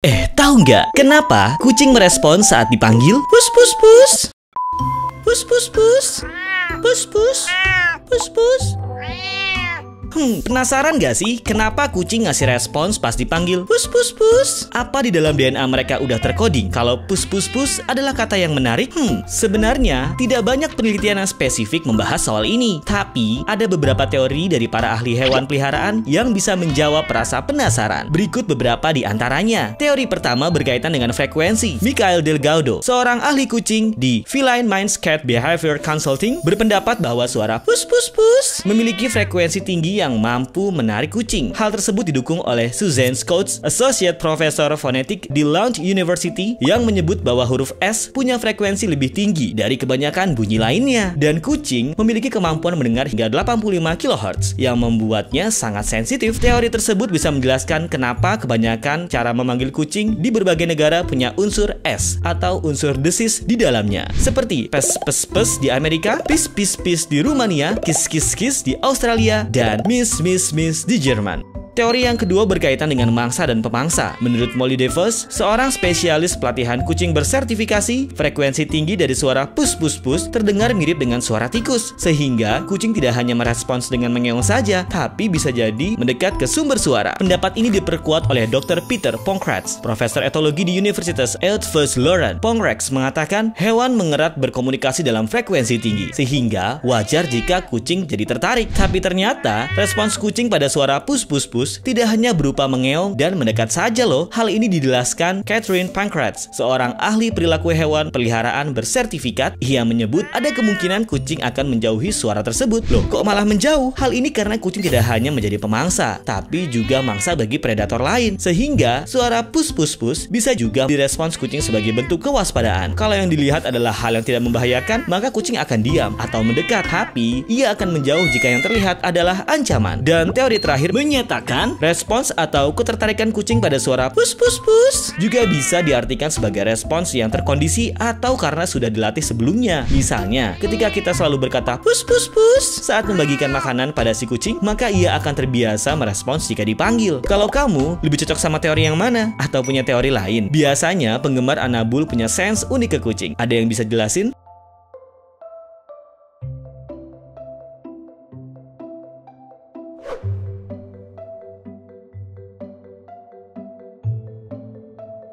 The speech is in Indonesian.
Tahu nggak kenapa kucing merespon saat dipanggil? Pus pus pus. Pus pus pus. Pus pus. Pus pus. Penasaran gak sih kenapa kucing ngasih respons pas dipanggil pus pus pus? Apa di dalam DNA mereka udah terkoding kalau pus pus pus adalah kata yang menarik? Sebenarnya tidak banyak penelitian yang spesifik membahas soal ini. Tapi ada beberapa teori dari para ahli hewan peliharaan yang bisa menjawab rasa penasaran. Berikut beberapa di antaranya. Teori pertama berkaitan dengan frekuensi. Mikhail Delgado, seorang ahli kucing di Feline Minds Cat Behavior Consulting, berpendapat bahwa suara pus pus pus memiliki frekuensi tinggi yang mampu menarik kucing. Hal tersebut didukung oleh Suzanne Scouts, Associate Professor Phonetic di Lund University, yang menyebut bahwa huruf S punya frekuensi lebih tinggi dari kebanyakan bunyi lainnya. Dan kucing memiliki kemampuan mendengar hingga 85 kHz yang membuatnya sangat sensitif. Teori tersebut bisa menjelaskan kenapa kebanyakan cara memanggil kucing di berbagai negara punya unsur S atau unsur desis di dalamnya. Seperti pes pes pes di Amerika, pis pis pis di Rumania, kis kis kis di Australia, dan Miss Miss Miss di Jerman. Teori yang kedua berkaitan dengan mangsa dan pemangsa. Menurut Molly Davis, seorang spesialis pelatihan kucing bersertifikasi, frekuensi tinggi dari suara pus pus pus terdengar mirip dengan suara tikus, sehingga kucing tidak hanya merespons dengan mengeong saja, tapi bisa jadi mendekat ke sumber suara. Pendapat ini diperkuat oleh Dr. Peter Pongratz, profesor etologi di Universitas Eötvös-Loránd. Pongratz mengatakan hewan mengerat berkomunikasi dalam frekuensi tinggi, sehingga wajar jika kucing jadi tertarik. Tapi ternyata respons kucing pada suara pus pus pus tidak hanya berupa mengeong dan mendekat saja loh. Hal ini dijelaskan Catherine Pankratz, seorang ahli perilaku hewan peliharaan bersertifikat. Ia menyebut ada kemungkinan kucing akan menjauhi suara tersebut. Loh, kok malah menjauh? Hal ini karena kucing tidak hanya menjadi pemangsa, tapi juga mangsa bagi predator lain. Sehingga suara pus pus pus bisa juga direspons kucing sebagai bentuk kewaspadaan. Kalau yang dilihat adalah hal yang tidak membahayakan, maka kucing akan diam atau mendekat. Tapi ia akan menjauh jika yang terlihat adalah ancaman. Dan teori terakhir menyatakan respons atau ketertarikan kucing pada suara pus pus pus juga bisa diartikan sebagai respons yang terkondisi atau karena sudah dilatih sebelumnya. Misalnya, ketika kita selalu berkata pus pus pus saat membagikan makanan pada si kucing, maka ia akan terbiasa merespons jika dipanggil. Kalau kamu lebih cocok sama teori yang mana? Atau punya teori lain? Biasanya penggemar Anabul punya sense unik ke kucing. Ada yang bisa jelasin?